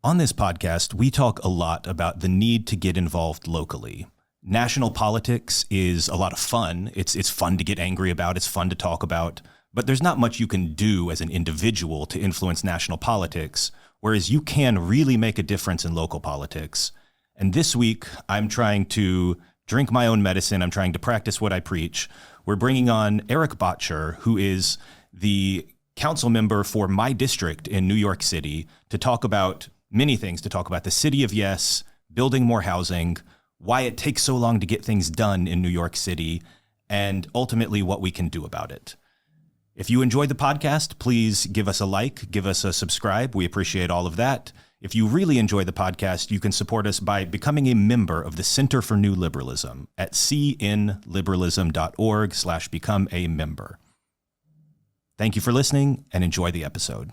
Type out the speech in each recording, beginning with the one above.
On this podcast, we talk a lot about the need to get involved locally. National politics is a lot of fun. It's fun to get angry about. It's fun to talk about. But there's not much you can do as an individual to influence national politics, whereas you can really make a difference in local politics. And this week, I'm trying to drink my own medicine. I'm trying to practice what I preach. We're bringing on Erik Bottcher, who is the council member for my district in New York City, to talk about many things, to talk about the city of yes, building more housing, why it takes so long to get things done in New York City, and ultimately what we can do about it. If you enjoyed the podcast, please give us a like, give us a subscribe. We appreciate all of that. If you really enjoy the podcast, you can support us by becoming a member of the Center for New Liberalism at cnliberalism.org/become a member. Thank you for listening and enjoy the episode.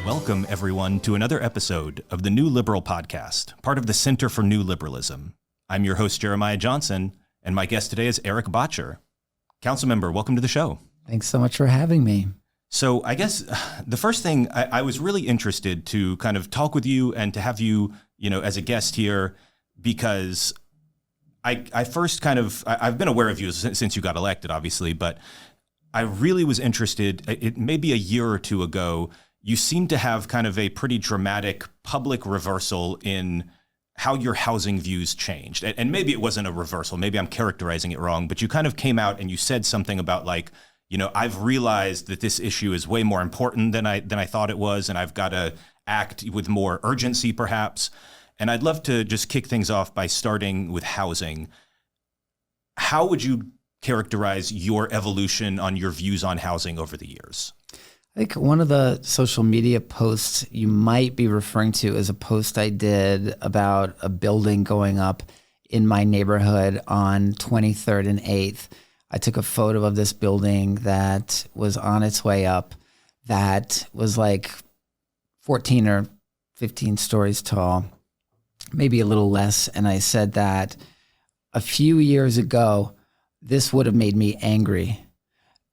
Welcome, everyone, to another episode of the New Liberal Podcast, part of the Center for New Liberalism. I'm your host, Jeremiah Johnson, and my guest today is Erik Bottcher. Councilmember, welcome to the show. Thanks so much for having me. So I guess the first thing, I was really interested to kind of talk with you and to have you, as a guest here, because I first I've been aware of you since you got elected, obviously, but I really was interested, maybe a year or two ago, you seem to have kind of a pretty dramatic public reversal in how your housing views changed. And maybe it wasn't a reversal, maybe I'm characterizing it wrong, but you kind of came out and you said something about like, I've realized that this issue is way more important than I thought it was, and I've got to act with more urgency perhaps. And I'd love to just kick things off by starting with housing. How would you characterize your evolution on your views on housing over the years? I think one of the social media posts you might be referring to is a post I did about a building going up in my neighborhood on 23rd and 8th. I took a photo of this building that was on its way up, that was like 14 or 15 stories tall, maybe a little less. And I said that a few years ago, this would have made me angry.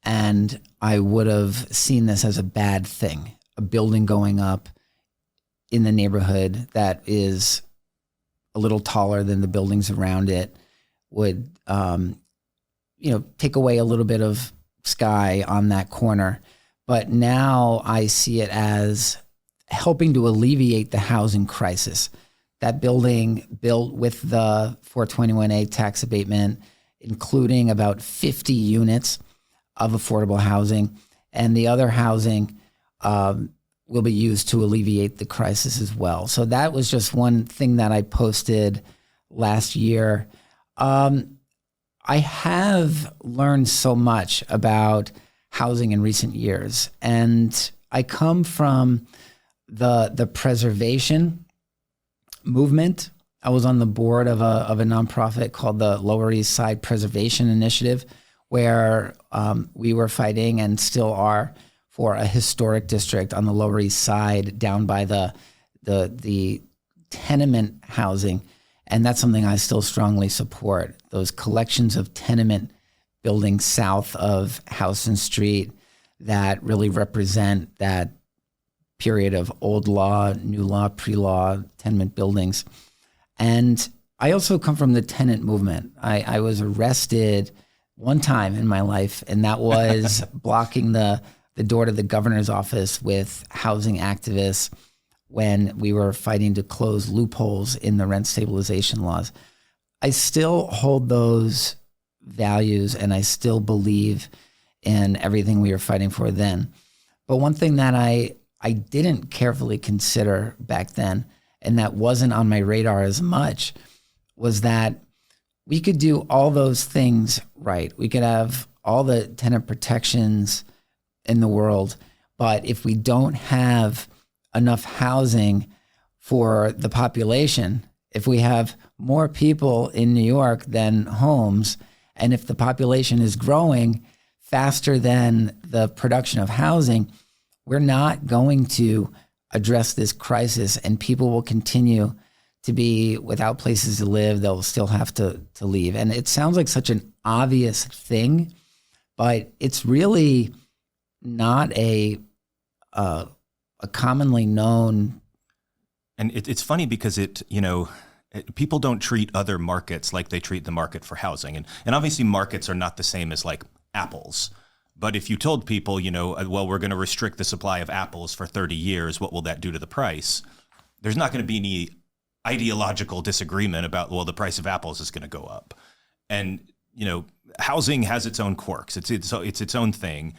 And I would have seen this as a bad thing, a building going up in the neighborhood that is a little taller than the buildings around it would, take away a little bit of sky on that corner. But now I see it as helping to alleviate the housing crisis. That building built with the 421A tax abatement, including about 50 units of affordable housing, and the other housing will be used to alleviate the crisis as well. So that was just one thing that I posted last year. I have learned so much about housing in recent years, and I come from the preservation movement. I was on the board of a nonprofit called the Lower East Side Preservation Initiative, where we were fighting and still are for a historic district on the Lower East Side down by the tenement housing. And that's something I still strongly support. Those collections of tenement buildings south of Houston Street that really represent that period of old law, new law, pre-law tenement buildings. And I also come from the tenant movement. I was arrested one time in my life, and that was blocking the door to the governor's office with housing activists when we were fighting to close loopholes in the rent stabilization laws. I still hold those values, and I still believe in everything we were fighting for then. But one thing that I didn't carefully consider back then, and that wasn't on my radar as much, was that we could do all those things right. We could have all the tenant protections in the world, but if we don't have enough housing for the population, if we have more people in New York than homes, and if the population is growing faster than the production of housing, we're not going to address this crisis, and people will continue to be without places to live, they'll still have to leave. And it sounds like such an obvious thing, but it's really not a commonly known. And it's funny because people don't treat other markets like they treat the market for housing. And obviously markets are not the same as like apples. But if you told people, well, we're going to restrict the supply of apples for 30 years, what will that do to the price? There's not going to be any ideological disagreement about, well, the price of apples is going to go up. And, housing has its own quirks. It's its own thing.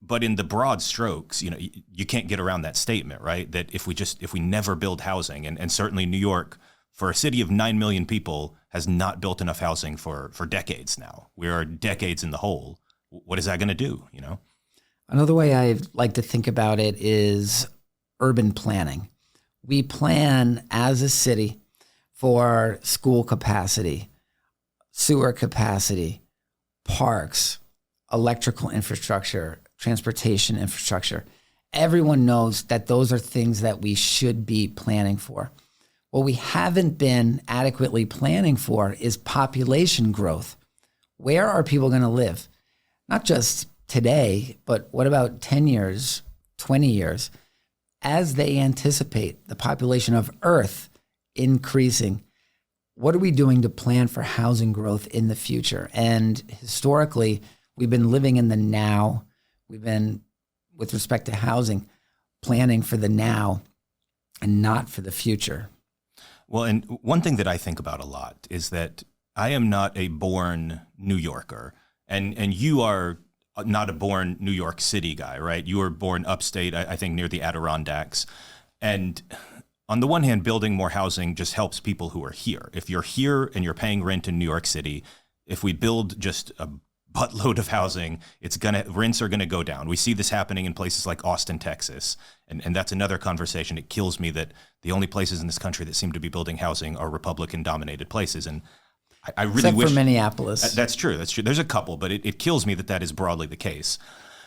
But in the broad strokes, you can't get around that statement, right? That if we never build housing, and certainly New York, for a city of 9 million people, has not built enough housing for decades now. We are decades in the hole. What is that going to do, Another way I like to think about it is urban planning. We plan as a city for school capacity, sewer capacity, parks, electrical infrastructure, transportation infrastructure. Everyone knows that those are things that we should be planning for. What we haven't been adequately planning for is population growth. Where are people going to live? Not just today, but what about 10 years, 20 years? As they anticipate the population of Earth increasing, what are we doing to plan for housing growth in the future? And historically, we've been living in the now. We've been, with respect to housing, planning for the now and not for the future. Well, and one thing that I think about a lot is that I am not a born New Yorker. And you are not a born New York City guy, right? You were born upstate, I think near the Adirondacks. And on the one hand, building more housing just helps people who are here. If you're here and you're paying rent in New York City, if we build just a buttload of housing, rents are gonna go down. We see this happening in places like Austin, Texas. And that's another conversation. It kills me that the only places in this country that seem to be building housing are Republican-dominated places. And I really Except wish for Minneapolis. That's true. There's a couple, but it kills me that is broadly the case.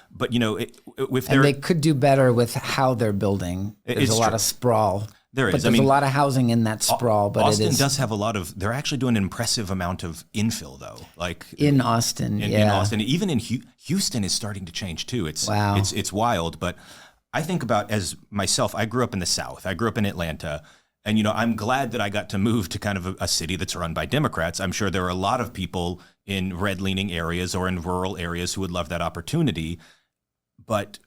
But they could do better with how they're building. There's a lot of sprawl. There is. But there's a lot of housing in that sprawl. But Austin does have a lot of. They're actually doing an impressive amount of infill, though. Like in Austin, in Austin, even in Houston is starting to change too. It's wild. But I think about, as myself, I grew up in the South. I grew up in Atlanta. And, I'm glad that I got to move to kind of a city that's run by Democrats. I'm sure there are a lot of people in red-leaning areas or in rural areas who would love that opportunity. But,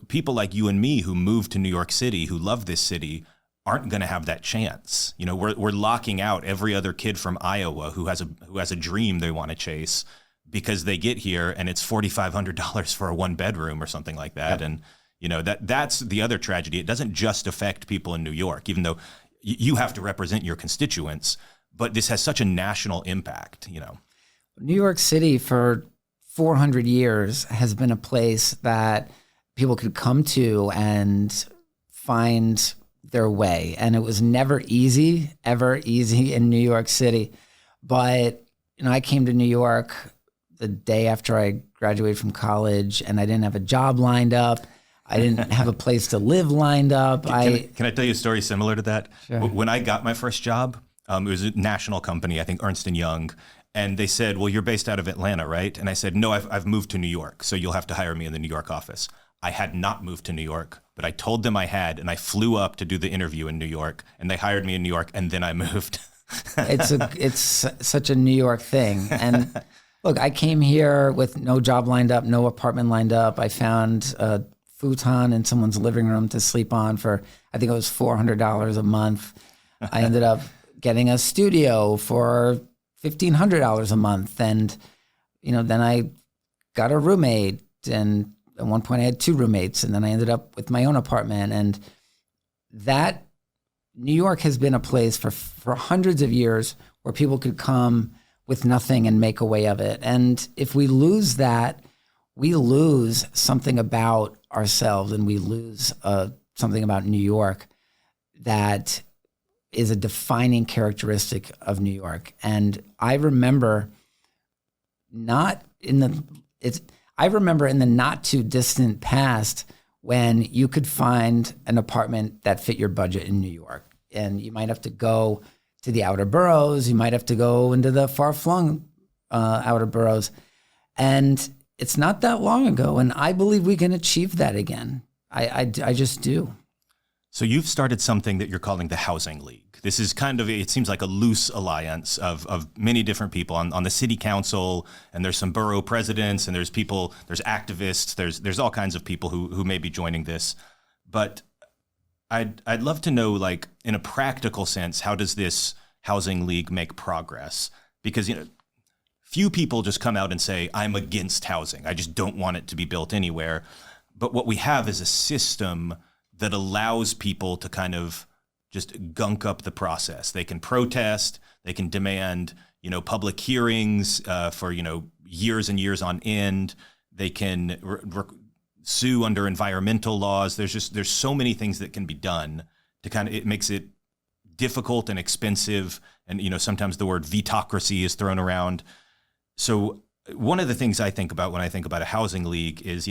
people like you and me who moved to New York City, who love this city, aren't going to have that chance. We're locking out every other kid from Iowa who has a dream they want to chase because they get here and it's $4,500 for a one-bedroom or something like that. Yep. And, that's the other tragedy. It doesn't just affect people in New York, even though you have to represent your constituents, but this has such a national impact, New York City for 400 years has been a place that people could come to and find their way. And it was never ever easy in New York City. But, I came to New York the day after I graduated from college and I didn't have a job lined up. I didn't have a place to live lined up. Can I tell you a story similar to that? Sure. When I got my first job, it was a national company, I think Ernst & Young, and they said, well, you're based out of Atlanta, right? And I said, no, I've moved to New York, so you'll have to hire me in the New York office. I had not moved to New York, but I told them I had, and I flew up to do the interview in New York, and they hired me in New York, and then I moved. It's such a New York thing. And look, I came here with no job lined up, no apartment lined up. I found a futon in someone's living room to sleep on for, I think it was $400 a month. I ended up getting a studio for $1,500 a month. And, then I got a roommate, and at one point I had 2 roommates, and then I ended up with my own apartment. And that New York has been a place for hundreds of years where people could come with nothing and make a way of it. And if we lose that, we lose something about ourselves, and we lose something about New York that is a defining characteristic of New York. And I remember in the not too distant past when you could find an apartment that fit your budget in New York. And you might have to go to the outer boroughs. You might have to go into the far-flung outer boroughs. And it's not that long ago, and I believe we can achieve that again. I just do. So you've started something that you're calling the Housing League. This is kind of, it seems like a loose alliance of many different people on the city council, and there's some borough presidents, and there's activists, there's all kinds of people who may be joining this. But I'd love to know, like, in a practical sense, how does this Housing League make progress? Because, few people just come out and say, I'm against housing. I just don't want it to be built anywhere. But what we have is a system that allows people to kind of just gunk up the process. They can protest, they can demand, public hearings for, years and years on end. They can sue under environmental laws. There's so many things that can be done to it makes it difficult and expensive. And, sometimes the word vetocracy is thrown around. So one of the things I think about when I think about a housing league is,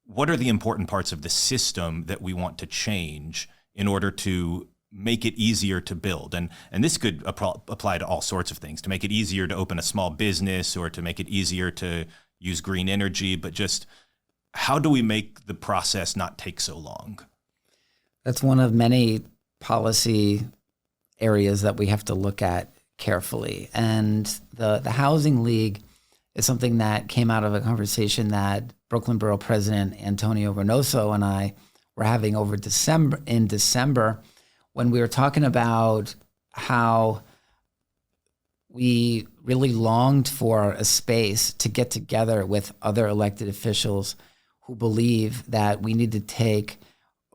what are the important parts of the system that we want to change in order to make it easier to build? And this could apply to all sorts of things, to make it easier to open a small business or to make it easier to use green energy. But just how do we make the process not take so long? That's one of many policy areas that we have to look at carefully. And the Housing League is something that came out of a conversation that Brooklyn Borough President Antonio Reynoso and I were having in December, when we were talking about how we really longed for a space to get together with other elected officials who believe that we need to take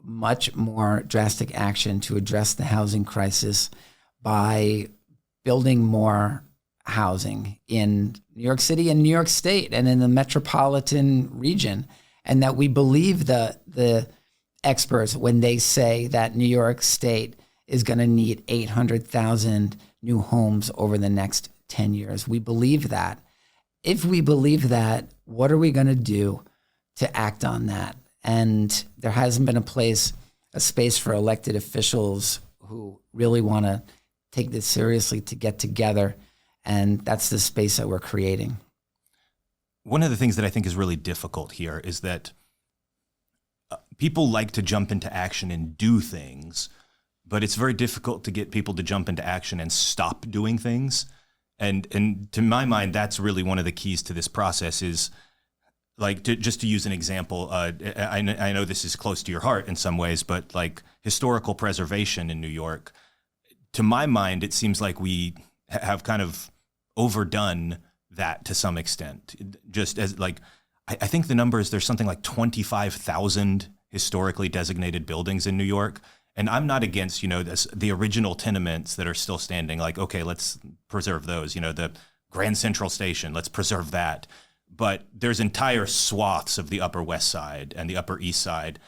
much more drastic action to address the housing crisis by building more housing in New York City and New York State and in the metropolitan region. And that we believe the experts when they say that New York State is going to need 800,000 new homes over the next 10 years. We believe that. If we believe that, what are we going to do to act on that? And there hasn't been a space for elected officials who really want to take this seriously to get together. And that's the space that we're creating. One of the things that I think is really difficult here is that people like to jump into action and do things, but it's very difficult to get people to jump into action and stop doing things. And to my mind, that's really one of the keys to this process is, like, just to use an example, I know this is close to your heart in some ways, but like historical preservation in New York, to my mind, it seems like we have kind of overdone that to some extent. Just as like, I think the number is there's something like 25,000 historically designated buildings in New York. And I'm not against, the original tenements that are still standing, like, okay, let's preserve those, the Grand Central Station, let's preserve that. But there's entire swaths of the Upper West Side and the Upper East Side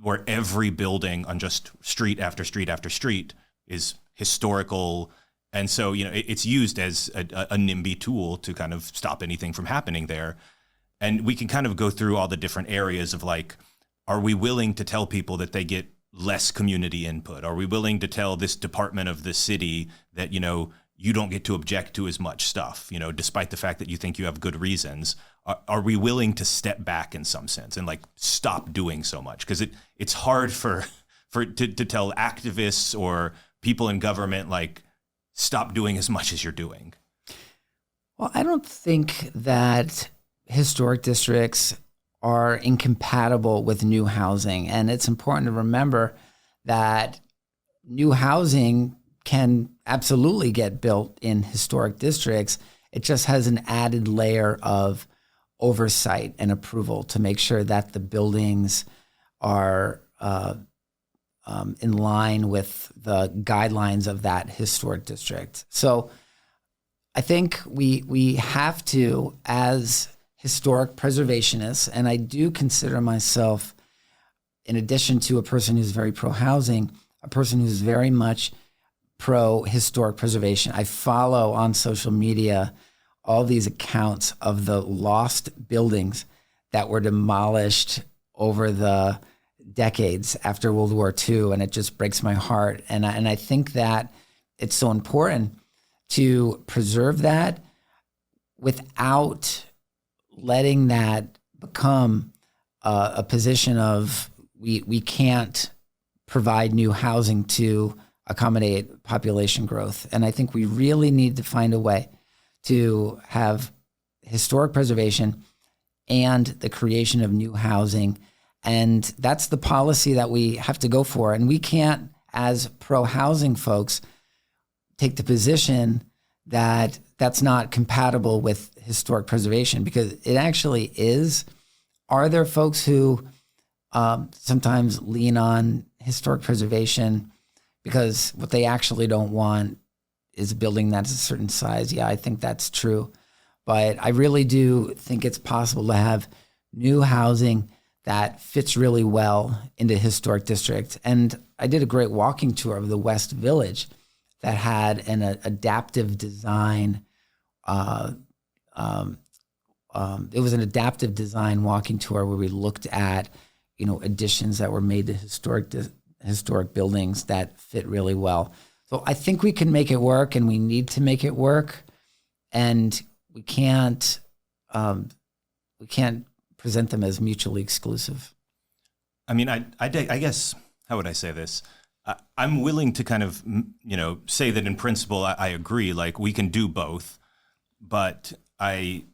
where every building on just street after street after street is historical. And so, it's used as a NIMBY tool to kind of stop anything from happening there. And we can kind of go through all the different areas of, like, are we willing to tell people that they get less community input? Are we willing to tell this department of the city that, you don't get to object to as much stuff, despite the fact that you think you have good reasons? Are we willing to step back in some sense and, like, stop doing so much? Because it's hard to tell activists or people in government, like, stop doing as much as you're doing. Well, I don't think that historic districts are incompatible with new housing. And it's important to remember that new housing can absolutely get built in historic districts. It just has an added layer of oversight and approval to make sure that the buildings are in line with the guidelines of that historic district. So I think we have to, as historic preservationists, and I do consider myself, in addition to a person who's very pro-housing, a person who's very much pro-historic preservation. I follow on social media all these accounts of the lost buildings that were demolished over the decades after World War II, and it just breaks my heart. And I think that it's so important to preserve that without letting that become a position of we can't provide new housing to accommodate population growth. And I think we really need to find a way to have historic preservation and the creation of new housing. And that's the policy that we have to go for. And we can't, as pro-housing folks, take the position that that's not compatible with historic preservation, because it actually is. Are there folks who sometimes lean on historic preservation because what they actually don't want is a building that's a certain size? Yeah, I think that's true. But I really do think it's possible to have new housing that fits really well into historic district. And I did a great walking tour of the West Village that had an adaptive design. It was an adaptive design walking tour where we looked at, additions that were made to historic buildings that fit really well. So I think we can make it work, and we need to make it work. And we can't present them as mutually exclusive. I mean, I guess, how would I say this? I'm willing to kind of, say that in principle, I agree, like we can do both, but when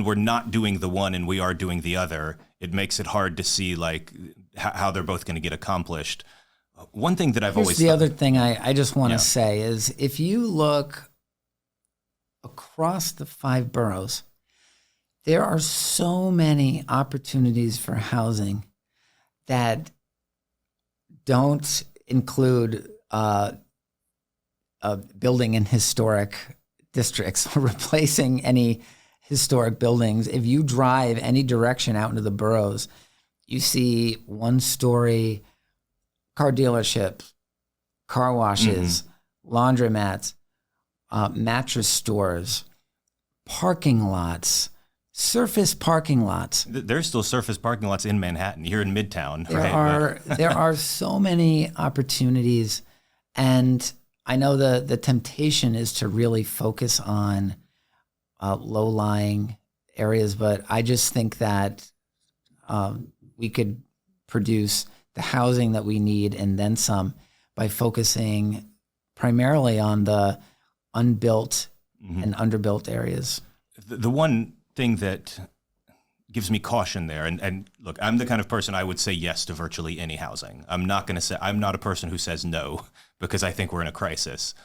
we're not doing the one and we are doing the other, it makes it hard to see like how they're both going to get accomplished. One thing that I've always the other thing I just want to say is, if you look across the 5 boroughs, there are so many opportunities for housing that don't include building in historic districts or replacing any historic buildings. If you drive any direction out into the boroughs, you see 1-story car dealerships, car washes, laundromats, mattress stores, parking lots, surface parking lots. There's still surface parking lots in Manhattan, here in Midtown. There are so many opportunities, and I know the temptation is to really focus on low-lying areas, but I just think that we could produce the housing that we need and then some by focusing primarily on the unbuilt and underbuilt areas. The one thing that gives me caution there, and look, I'm the kind of person I would say yes to virtually any housing. I'm not a person who says no because I think we're in a crisis.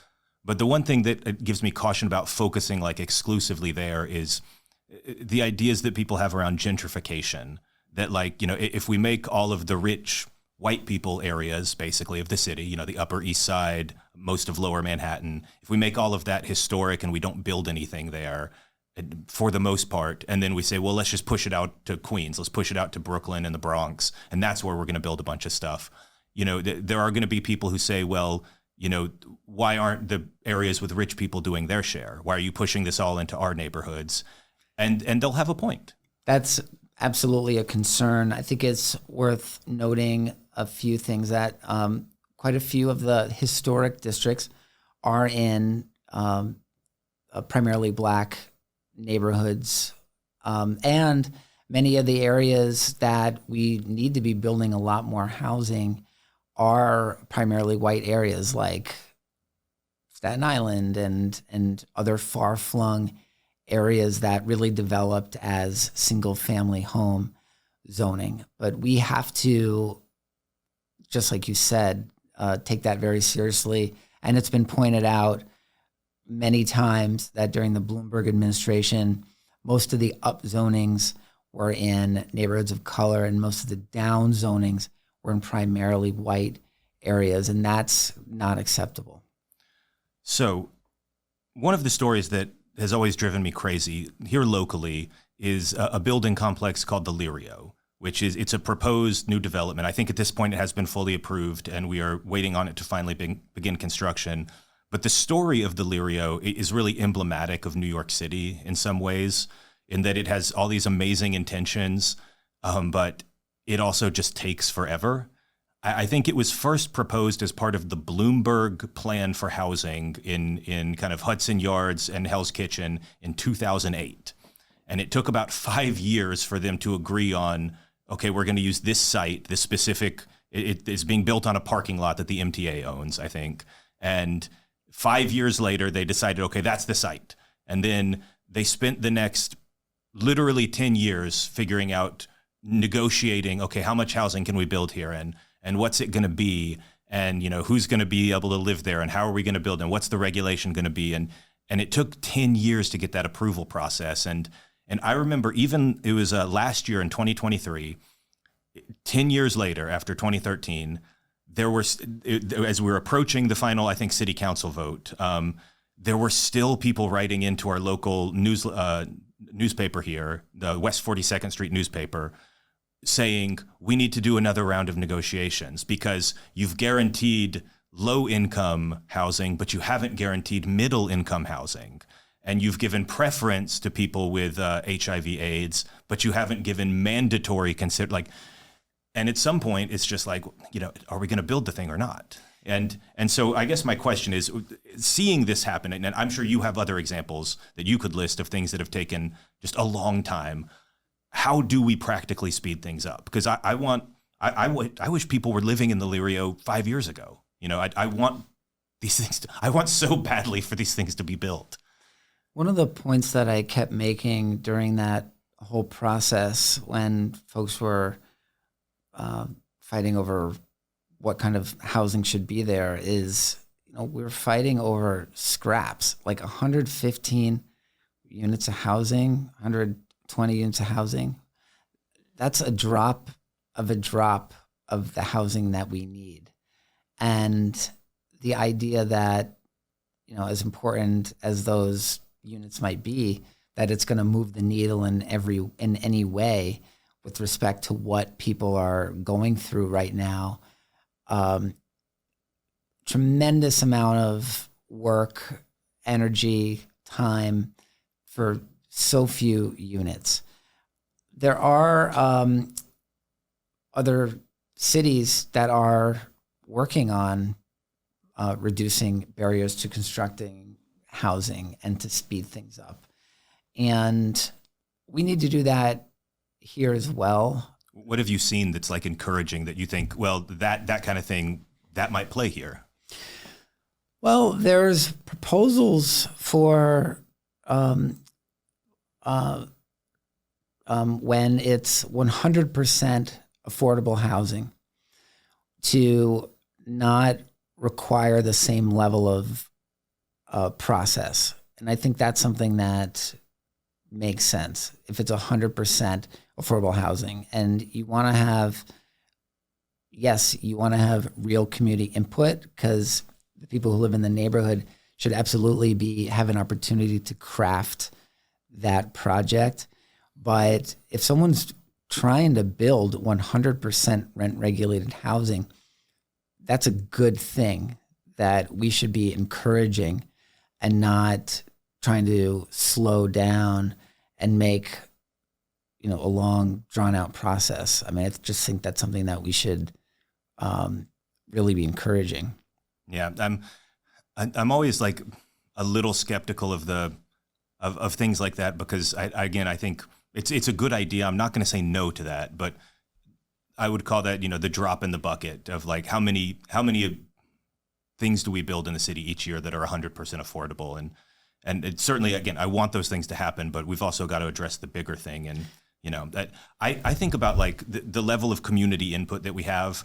But the one thing that gives me caution about focusing like exclusively there is the ideas that people have around gentrification, that like, if we make all of the rich white people areas, basically, of the city, the Upper East Side, most of Lower Manhattan, if we make all of that historic and we don't build anything there for the most part, and then we say, well, let's just push it out to Queens, let's push it out to Brooklyn and the Bronx, and that's where we're going to build a bunch of stuff. There are going to be people who say, well, why aren't the areas with rich people doing their share? Why are you pushing this all into our neighborhoods? And they'll have a point. That's absolutely a concern. I think it's worth noting a few things, that quite a few of the historic districts are in primarily Black neighborhoods, and many of the areas that we need to be building a lot more housing are primarily white areas, like Staten Island and other far-flung areas that really developed as single-family home zoning. But we have to, just like you said, take that very seriously. And it's been pointed out many times that during the Bloomberg administration, most of the up zonings were in neighborhoods of color, and most of the down zonings were in primarily white areas, and that's not acceptable. So one of the stories that has always driven me crazy here locally is a building complex called the Lirio, it's a proposed new development. I think at this point it has been fully approved, and we are waiting on it to finally begin construction. But the story of the Lirio is really emblematic of New York City in some ways, in that it has all these amazing intentions, but it also just takes forever. I think it was first proposed as part of the Bloomberg plan for housing in kind of Hudson Yards and Hell's Kitchen in 2008. And it took about 5 years for them to agree on, okay, we're going to use this site, this specific, it is being built on a parking lot that the MTA owns, I think. And 5 years later, they decided, okay, that's the site. And then they spent the next literally 10 years figuring out, negotiating, okay, how much housing can we build here? And what's it going to be? And, who's going to be able to live there? And how are we going to build? And what's the regulation going to be? And it took 10 years to get that approval process. And I remember even it was last year in 2023, 10 years later, after 2013, there were, as we were approaching the final, I think, city council vote, there were still people writing into our local newspaper here, the West 42nd Street newspaper, saying we need to do another round of negotiations because you've guaranteed low-income housing, but you haven't guaranteed middle-income housing. And you've given preference to people with HIV/AIDS, but you haven't given mandatory and at some point it's just like, are we going to build the thing or not? And so I guess my question is, seeing this happen, and I'm sure you have other examples that you could list of things that have taken just a long time. How do we practically speed things up? Because I wish people were living in the Lirio 5 years ago. I want these things. I want so badly for these things to be built. One of the points that I kept making during that whole process when folks were fighting over what kind of housing should be there is, we're fighting over scraps, like 115 units of housing, 120 units of housing. That's a drop of the housing that we need. And the idea that, as important as those units might be, that it's going to move the needle in any way with respect to what people are going through right now. Tremendous amount of work, energy, time for so few units. There are other cities that are working on reducing barriers to constructing housing and to speed things up. And we need to do that here as well. What have you seen that's encouraging that you think, well, that kind of thing, that might play here? Well, there's proposals for when it's 100% affordable housing to not require the same level of process. And I think that's something that makes sense. If it's 100% affordable housing and you want to have real community input, because the people who live in the neighborhood should absolutely have an opportunity to craft that project. But if someone's trying to build 100% rent-regulated housing, that's a good thing that we should be encouraging and not trying to slow down and make, a long, drawn-out process. I mean, I just think that's something that we should really be encouraging. Yeah, I'm always a little skeptical of things like that because I think it's a good idea. I'm not going to say no to that, but I would call that the drop in the bucket of how many things do we build in the city each year that are 100% affordable, and it certainly, again, I want those things to happen, but we've also got to address the bigger thing. And that I think about the level of community input that we have.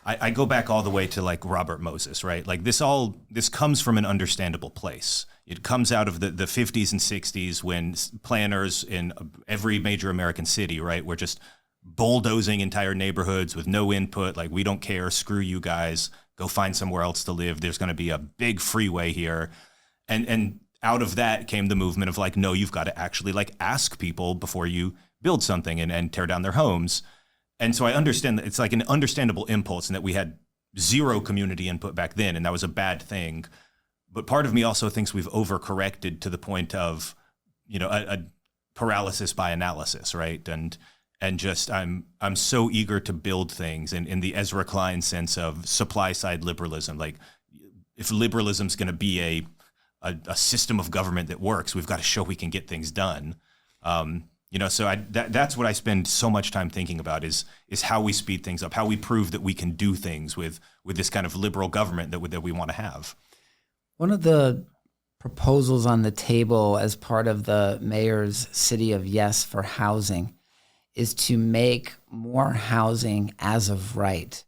I go back all the way to Robert Moses, right? This comes from an understandable place. It comes out of the 50s and 60s when planners in every major American city, right, were just bulldozing entire neighborhoods with no input. We don't care, screw you guys, go find somewhere else to live. There's going to be a big freeway here. And out of that came the movement of no, you've got to actually ask people before you build something and tear down their homes. And so I understand that it's an understandable impulse and that we had zero community input back then, and that was a bad thing. But part of me also thinks we've overcorrected to the point of, a paralysis by analysis, right? And and just I'm so eager to build things in the Ezra Klein sense of supply side liberalism. Like, if liberalism's going to be a system of government that works, we've got to show we can get things done. So that's what I spend so much time thinking about is how we speed things up, how we prove that we can do things with this kind of liberal government that we want to have. One of the proposals on the table as part of the mayor's City of Yes for housing is to make more housing as of right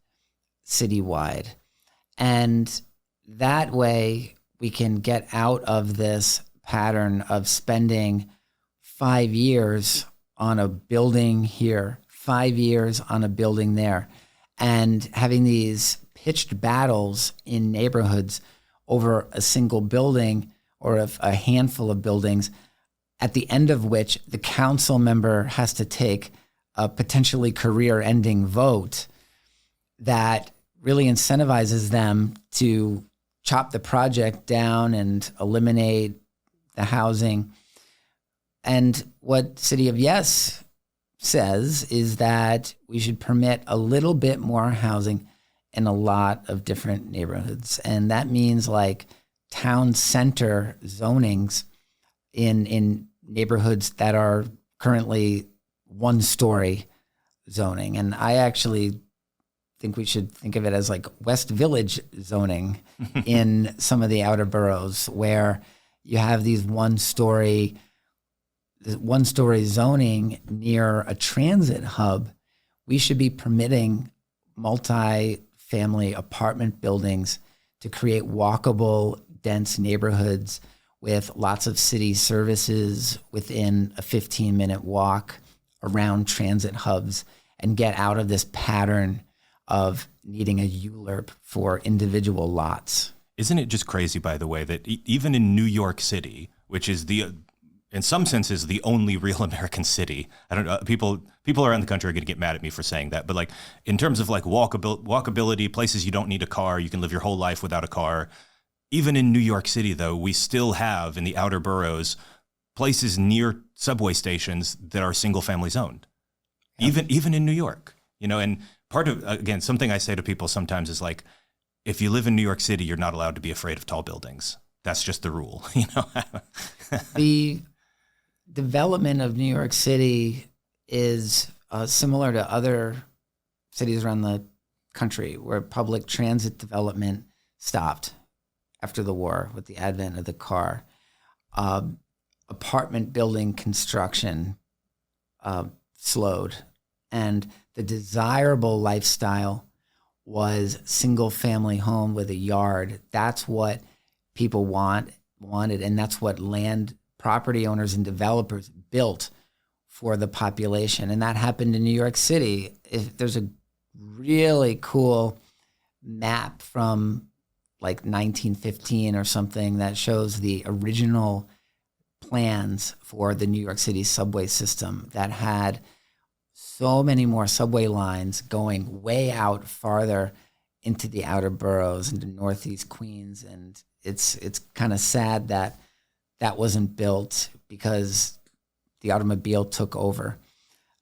citywide. And that way we can get out of this pattern of spending 5 years on a building here, 5 years on a building there, and having these pitched battles in neighborhoods over a single building or a handful of buildings, at the end of which the council member has to take a potentially career-ending vote that really incentivizes them to chop the project down and eliminate the housing. And what City of Yes says is that we should permit a little bit more housing in a lot of different neighborhoods. And that means like town center zonings in neighborhoods that are currently one-story zoning. And I actually think we should think of it as like West Village zoning in some of the outer boroughs, where you have these one-story zoning near a transit hub. We should be permitting multi-family apartment buildings to create walkable, dense neighborhoods with lots of city services within a 15-minute walk around transit hubs, and get out of this pattern of needing a ULURP for individual lots. Isn't it just crazy, by the way, that even in New York City, which is in some senses the only real American city, I don't know, people around the country are going to get mad at me for saying that, but like in terms of like walkability, places you don't need a car, you can live your whole life without a car. Even in New York City, though, we still have in the outer boroughs places near subway stations that are single family zoned. Yeah. Even in New York, and part of, again, something I say to people sometimes is like, if you live in New York City, you're not allowed to be afraid of tall buildings. That's just the rule, The development of New York City is similar to other cities around the country where public transit development stopped after the war with the advent of the car. Apartment building construction slowed, and the desirable lifestyle was single family home with a yard. That's what people wanted, and that's what land property owners and developers built for the population. And that happened in New York City. There's a really cool map from like 1915 or something that shows the original plans for the New York City subway system that had so many more subway lines going way out farther into the outer boroughs, into Northeast Queens. And it's kind of sad that that wasn't built because the automobile took over.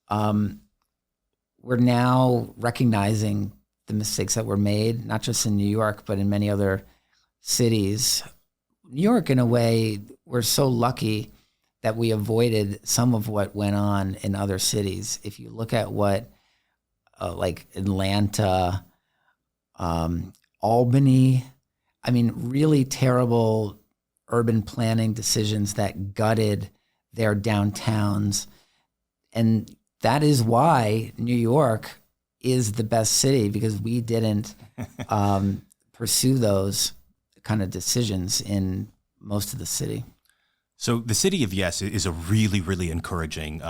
We're now recognizing the mistakes that were made, not just in New York, but in many other cities. New York, in a way, we're so lucky that we avoided some of what went on in other cities. If you look at what, like Atlanta, Albany, I mean, really terrible urban planning decisions that gutted their downtowns. And that is why New York is the best city, because we didn't pursue those kind of decisions in most of the city. So the City of Yes is a really, really encouraging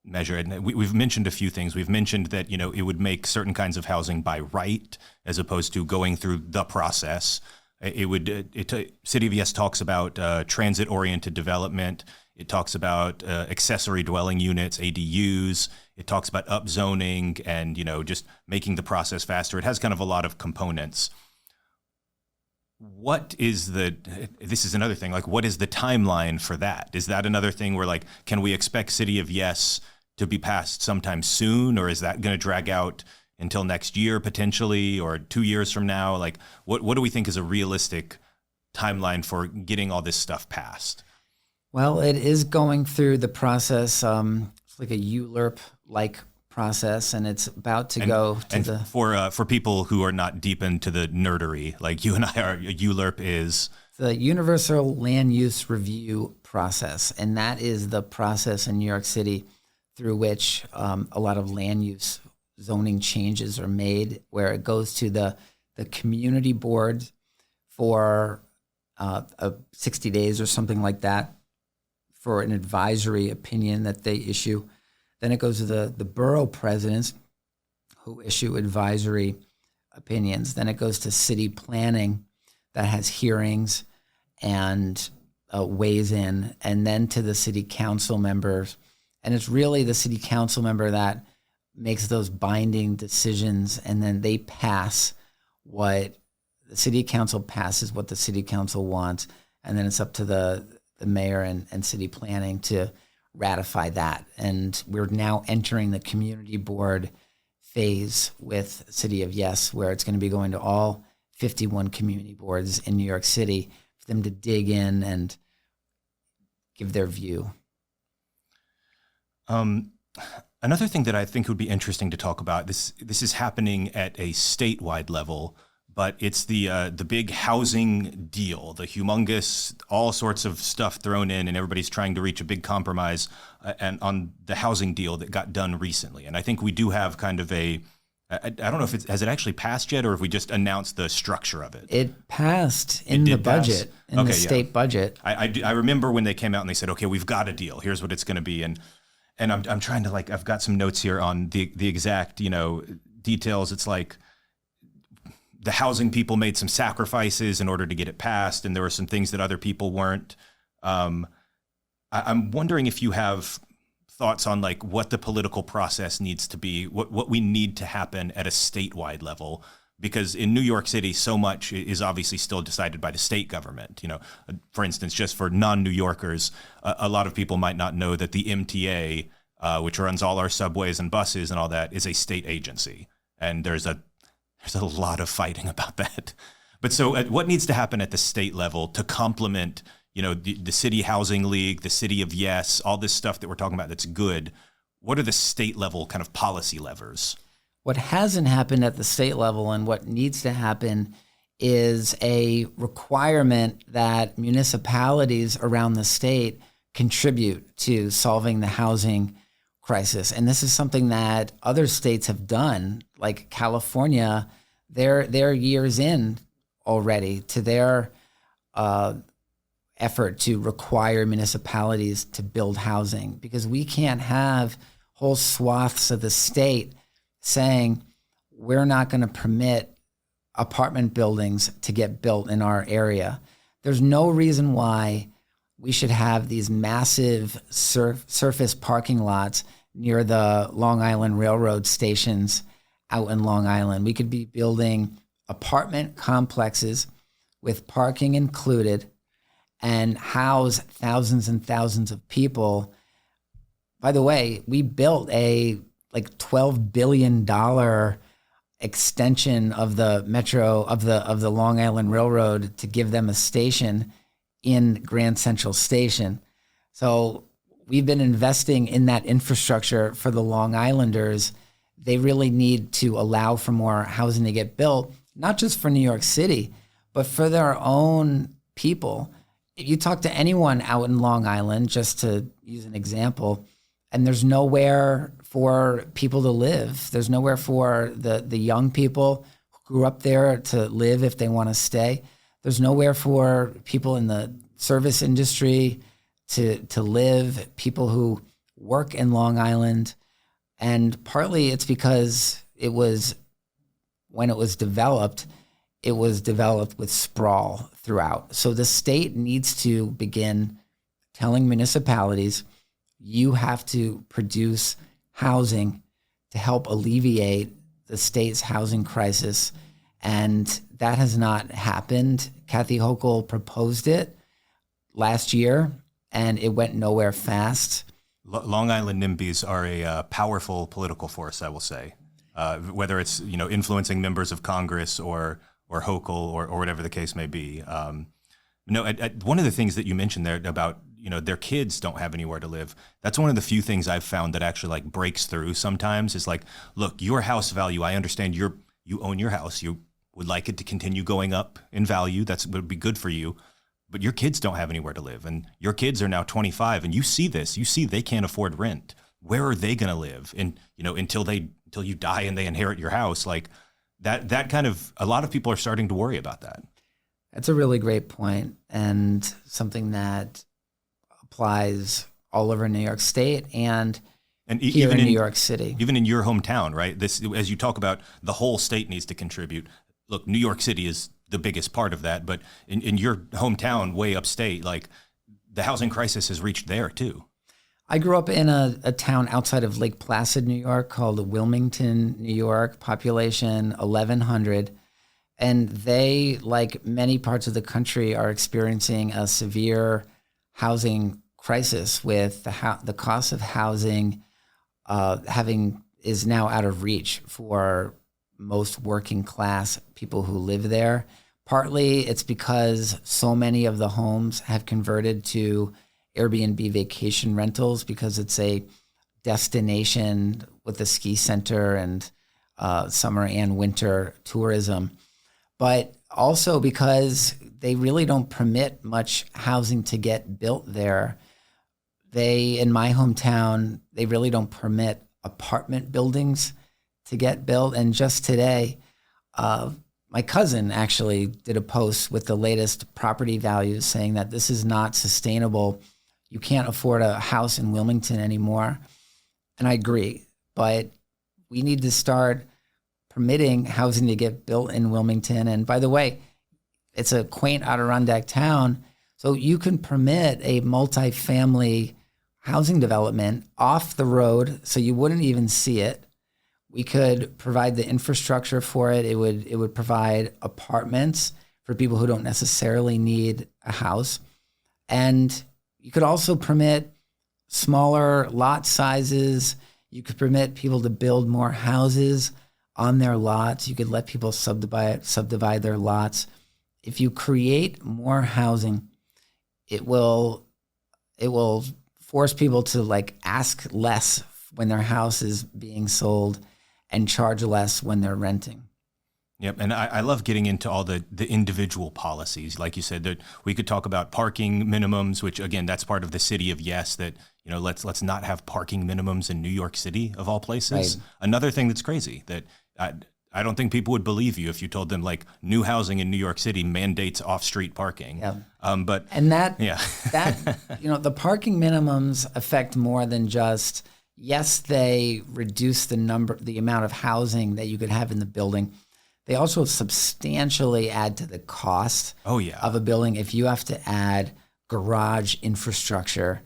measure. And we've mentioned a few things. We've mentioned that, it would make certain kinds of housing by right as opposed to going through the process. City of Yes talks about transit-oriented development. It talks about accessory dwelling units, ADUs. It talks about upzoning and, just making the process faster. It has kind of a lot of components. This is another thing, like what is the timeline for that? Is that another thing where like, can we expect City of Yes to be passed sometime soon, or is that going to drag out until next year potentially, or 2 years from now? Like, what do we think is a realistic timeline for getting all this stuff passed? Well, it is going through the process. It's like a ULURP-like process, and it's about to go to the... For people who are not deep into the nerdery, like you and I are, ULURP is... the Universal Land Use Review process, and that is the process in New York City through which a lot of land use zoning changes are made, where it goes to the community board for 60 days or something like that for an advisory opinion that they issue. Then it goes to the borough presidents who issue advisory opinions. Then it goes to city planning that has hearings and weighs in, and then to the city council members. And it's really the city council member that makes those binding decisions, and then they pass what the city council passes, what the city council wants, and then it's up to the mayor and city planning to ratify that. And we're now entering the community board phase with City of Yes, where it's going to be going to all 51 community boards in New York City for them to dig in and give their view. Another thing that I think would be interesting to talk about, this is happening at a statewide level, but it's the big housing deal, the humongous, all sorts of stuff thrown in, and everybody's trying to reach a big compromise and on the housing deal that got done recently. And I think we do have kind of I don't know if has it actually passed yet, or if we just announced the structure of it. It passed in the budget, in the state budget. I remember when they came out and they said, okay, we've got a deal. Here's what it's going to be. And I'm trying to, I've got some notes here on the exact, details. It's like the housing people made some sacrifices in order to get it passed, and there were some things that other people weren't. I'm wondering if you have thoughts on like what the political process needs to be, what we need to happen at a statewide level, because in New York City, so much is obviously still decided by the state government. For instance, just for non-New Yorkers, a lot of people might not know that the MTA, which runs all our subways and buses and all that, is a state agency. And there's a lot of fighting about that. But so what needs to happen at the state level to complement, the City Housing League, the City of Yes, all this stuff that we're talking about that's good? What are the state level kind of policy levers? What hasn't happened at the state level and what needs to happen is a requirement that municipalities around the state contribute to solving the housing crisis. And this is something that other states have done, like California. They're years in already to their effort to require municipalities to build housing, because we can't have whole swaths of the state saying we're not going to permit apartment buildings to get built in our area. There's no reason why we should have these massive surface parking lots near the Long Island Railroad stations out in Long Island. We could be building apartment complexes with parking included and house thousands and thousands of people. By the way, we built a $12 billion extension of the metro of the Long Island Railroad to give them a station in Grand Central Station. So we've been investing in that infrastructure for the Long Islanders. They really need to allow for more housing to get built, not just for New York City, but for their own people. You talk to anyone out in Long Island, just to use an example, and there's nowhere for people to live. There's nowhere for the young people who grew up there to live if they want to stay. There's nowhere for people in the service industry to live, people who work in Long Island. And partly it's because when it was developed with sprawl throughout. So the state needs to begin telling municipalities, you have to produce housing to help alleviate the state's housing crisis. And that has not happened. Kathy Hochul proposed it last year, and it went nowhere fast. Long Island NIMBYs are a powerful political force, I will say. Whether it's influencing members of Congress or Hochul or whatever the case may be. One of the things that you mentioned there about their kids don't have anywhere to live. That's one of the few things I've found that actually like breaks through sometimes. Is like, look, your house value. I understand you own your house. You would like it to continue going up in value. That would be good for you. But your kids don't have anywhere to live, and your kids are now 25, and you see this. You see they can't afford rent. Where are they going to live? And until you die and they inherit your house, like that kind of, a lot of people are starting to worry about that. That's a really great point, and something that applies all over New York State and here even in New York City. Even in your hometown, right? This, as you talk about, the whole state needs to contribute. Look, New York City is the biggest part of that, but in your hometown, way upstate, like the housing crisis has reached there too. I grew up in a town outside of Lake Placid, New York, called Wilmington, New York, population 1,100. And they, like many parts of the country, are experiencing a severe housing crisis with the cost of housing is now out of reach for most working class people who live there. Partly it's because so many of the homes have converted to Airbnb vacation rentals because it's a destination with a ski center and summer and winter tourism. But also because they really don't permit much housing to get built there. In my hometown, they really don't permit apartment buildings to get built. And just today, my cousin actually did a post with the latest property values saying that this is not sustainable. You can't afford a house in Wilmington anymore. And I agree, but we need to start permitting housing to get built in Wilmington. And by the way, it's a quaint Adirondack town, so you can permit a multifamily housing development off the road so you wouldn't even see it. We could provide the infrastructure for it. It would provide apartments for people who don't necessarily need a house. And you could also permit smaller lot sizes. You could permit people to build more houses on their lots. You could let people subdivide their lots. If you create more housing, it will force people to like ask less when their house is being sold and charge less when they're renting. Yep, and I love getting into all the individual policies. Like you said, that we could talk about parking minimums, which again, that's part of the city of yes, that let's not have parking minimums in New York City of all places. Right. Another thing that's crazy that I don't think people would believe you if you told them like new housing in New York City mandates off-street parking. Yeah. The parking minimums affect more than just, yes, they reduce the amount of housing that you could have in the building. They also substantially add to the cost of a building. If you have to add garage infrastructure,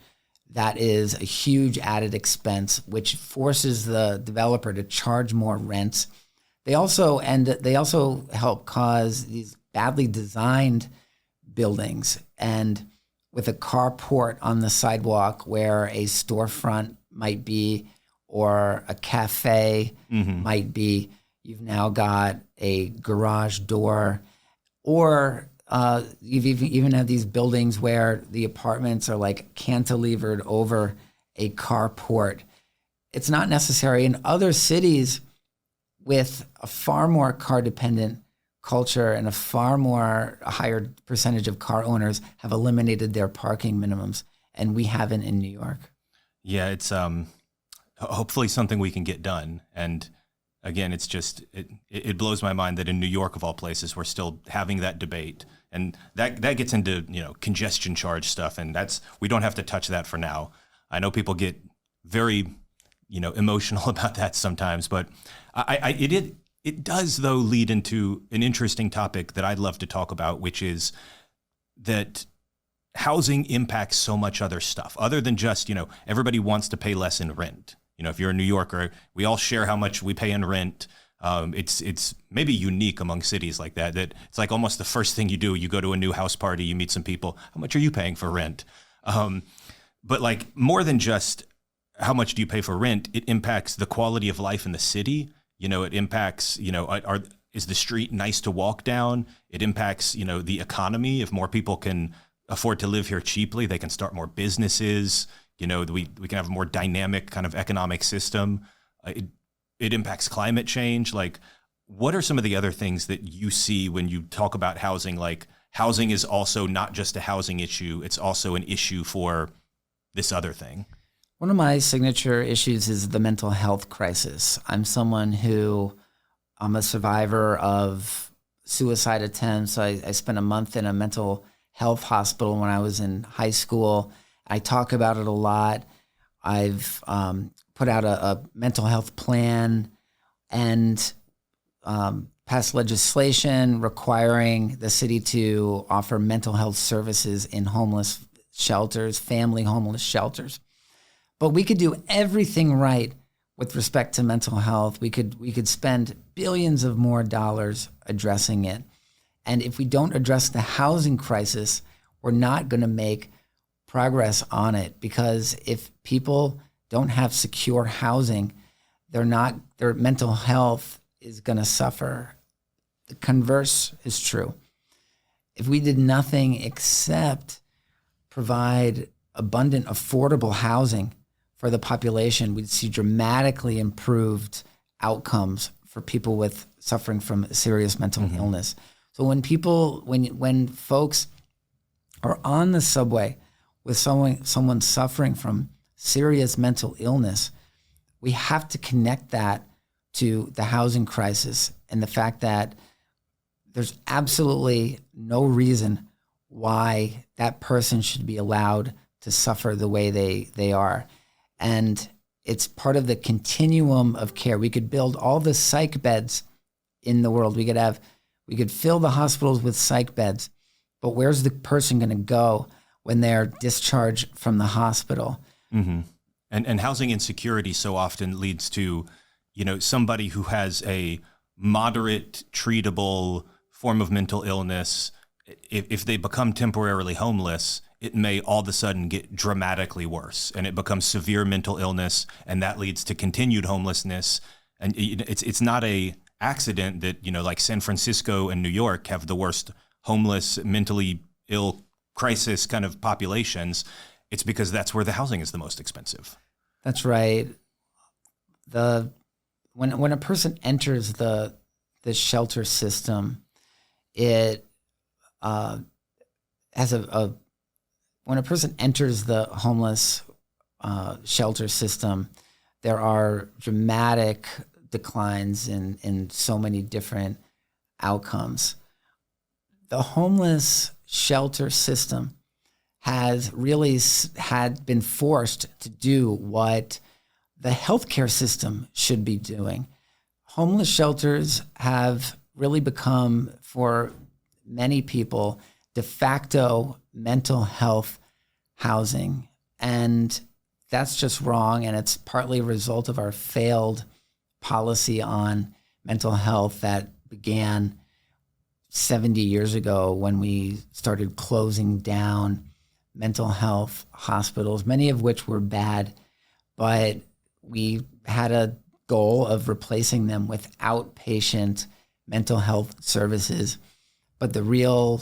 that is a huge added expense, which forces the developer to charge more rent. They also help cause these badly designed buildings, and with a carport on the sidewalk where a storefront might be or a cafe might be, you've now got a garage door, or you've even had these buildings where the apartments are like cantilevered over a carport. It's not necessary. In other cities with a far more car-dependent culture and a higher percentage of car owners have eliminated their parking minimums, and we haven't in New York. Yeah, it's hopefully something we can get done. And again, it's just, it blows my mind that in New York of all places, we're still having that debate. And that gets into, congestion charge stuff. And we don't have to touch that for now. I know people get very, emotional about that sometimes, but it does though lead into an interesting topic that I'd love to talk about, which is that housing impacts so much other stuff other than just, everybody wants to pay less in rent. If you're a New Yorker, we all share how much we pay in rent. It's maybe unique among cities like that it's like almost the first thing you do. You go to a new house party, you meet some people. How much are you paying for rent? But like more than just how much do you pay for rent? It impacts the quality of life in the city. It impacts, is the street nice to walk down? It impacts, the economy. If more people can afford to live here cheaply, they can start more businesses. We can have a more dynamic kind of economic system. It impacts climate change. Like, what are some of the other things that you see when you talk about housing? Like, housing is also not just a housing issue. It's also an issue for this other thing. One of my signature issues is the mental health crisis. I'm a survivor of suicide attempts. I spent a month in a mental health hospital when I was in high school. I talk about it a lot. I've put out a mental health plan and passed legislation requiring the city to offer mental health services in homeless shelters, family homeless shelters. But we could do everything right with respect to mental health. We could spend billions of more dollars addressing it. And if we don't address the housing crisis, we're not going to make progress on it, because if people don't have secure housing, their mental health is going to suffer. The converse is true. If we did nothing except provide abundant, affordable housing for the population, we'd see dramatically improved outcomes for people suffering from serious mental illness. So when folks are on the subway with someone suffering from serious mental illness, we have to connect that to the housing crisis and the fact that there's absolutely no reason why that person should be allowed to suffer the way they are. And it's part of the continuum of care. We could build all the psych beds in the world. We could fill the hospitals with psych beds, but where's the person going to go when they're discharged from the hospital? Mm-hmm. And housing insecurity so often leads to, somebody who has a moderate, treatable form of mental illness. If they become temporarily homeless, it may all of a sudden get dramatically worse, and it becomes severe mental illness, and that leads to continued homelessness. And it's not a accident that, like San Francisco and New York have the worst homeless, mentally ill crisis kind of populations. It's because that's where the housing is the most expensive. That's right. When a person enters the shelter system, it when a person enters the homeless shelter system, there are dramatic declines in so many different outcomes. The homeless shelter system has really been forced to do what the healthcare system should be doing. Homeless shelters have really become, for many people, de facto mental health housing. And that's just wrong. And it's partly a result of our failed policy on mental health that began 70 years ago when we started closing down mental health hospitals, many of which were bad, but we had a goal of replacing them with outpatient mental health services. But the real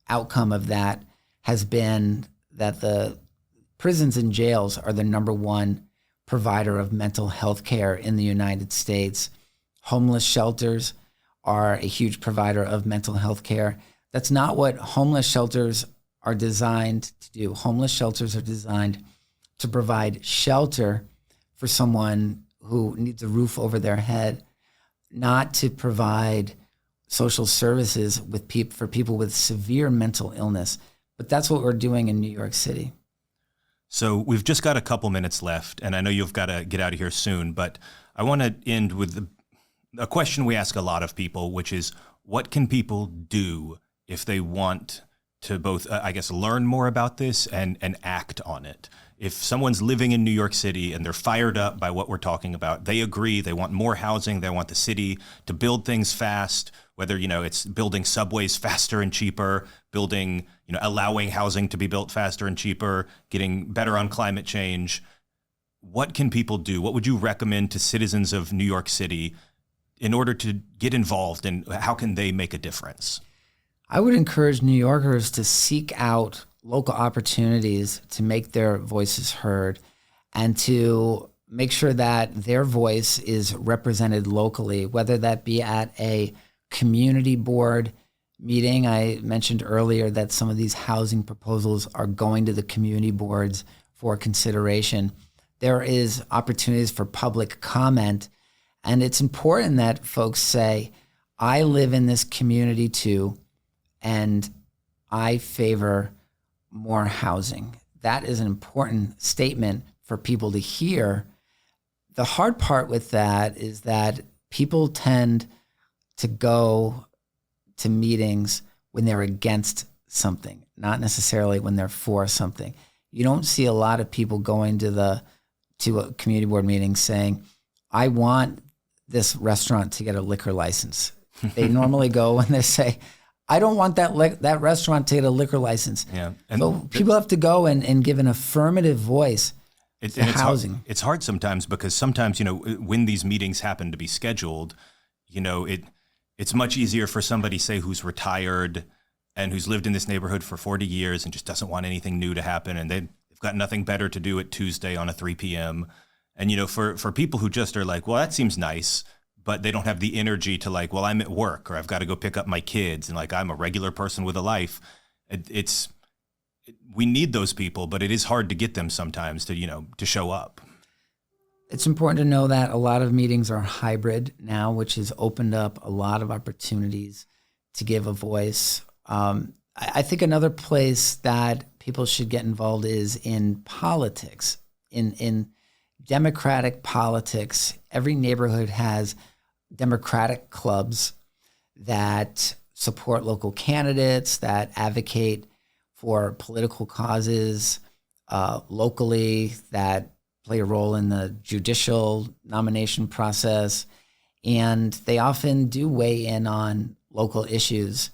outcome of that has been that the prisons and jails are the number one provider of mental health care in the United States. Homeless shelters are a huge provider of mental health care. That's not what homeless shelters are designed to do. Homeless shelters are designed to provide shelter for someone who needs a roof over their head, not to provide social services for people with severe mental illness. But that's what we're doing in New York City. So we've just got a couple minutes left, and I know you've got to get out of here soon, but I want to end with a question we ask a lot of people, which is, what can people do if they want to both, learn more about this and act on it? If someone's living in New York City and they're fired up by what we're talking about, they agree, they want more housing, they want the city to build things fast, whether, it's building subways faster and cheaper, building, allowing housing to be built faster and cheaper, getting better on climate change. what can people do? What would you recommend to citizens of New York City in order to get involved, and how can they make a difference? I would encourage New Yorkers to seek out local opportunities to make their voices heard and to make sure that their voice is represented locally, whether that be at a community board meeting. I mentioned earlier that some of these housing proposals are going to the community boards for consideration. There is opportunities for public comment, and it's important that folks say, I live in this community too, and I favor more housing. That is an important statement for people to hear. The hard part with that is that people tend to go to meetings when they're against something, not necessarily when they're for something. You don't see a lot of people going to a community board meeting saying, I want this restaurant to get a liquor license. They normally go when they say, I don't want that restaurant to get a liquor license. Yeah. So people have to go and give an affirmative voice to housing. It's hard sometimes because sometimes, when these meetings happen to be scheduled, it's much easier for somebody, say, who's retired and who's lived in this neighborhood for 40 years and just doesn't want anything new to happen, and they've got nothing better to do at Tuesday on a 3 p.m. And, for people who just are like, well, that seems nice, but they don't have the energy to like, well, I'm at work or I've got to go pick up my kids and like I'm a regular person with a life. We need those people, but it is hard to get them sometimes to show up. It's important to know that a lot of meetings are hybrid now, which has opened up a lot of opportunities to give a voice. I think another place that people should get involved is in politics, in democratic politics. Every neighborhood has democratic clubs that support local candidates, that advocate for political causes locally, that play a role in the judicial nomination process. And they often do weigh in on local issues.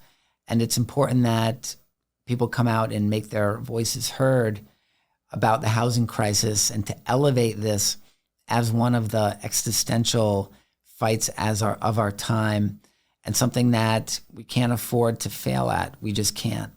And it's important that people come out and make their voices heard about the housing crisis and to elevate this as one of the existential fights of our time, and something that we can't afford to fail at. We just can't.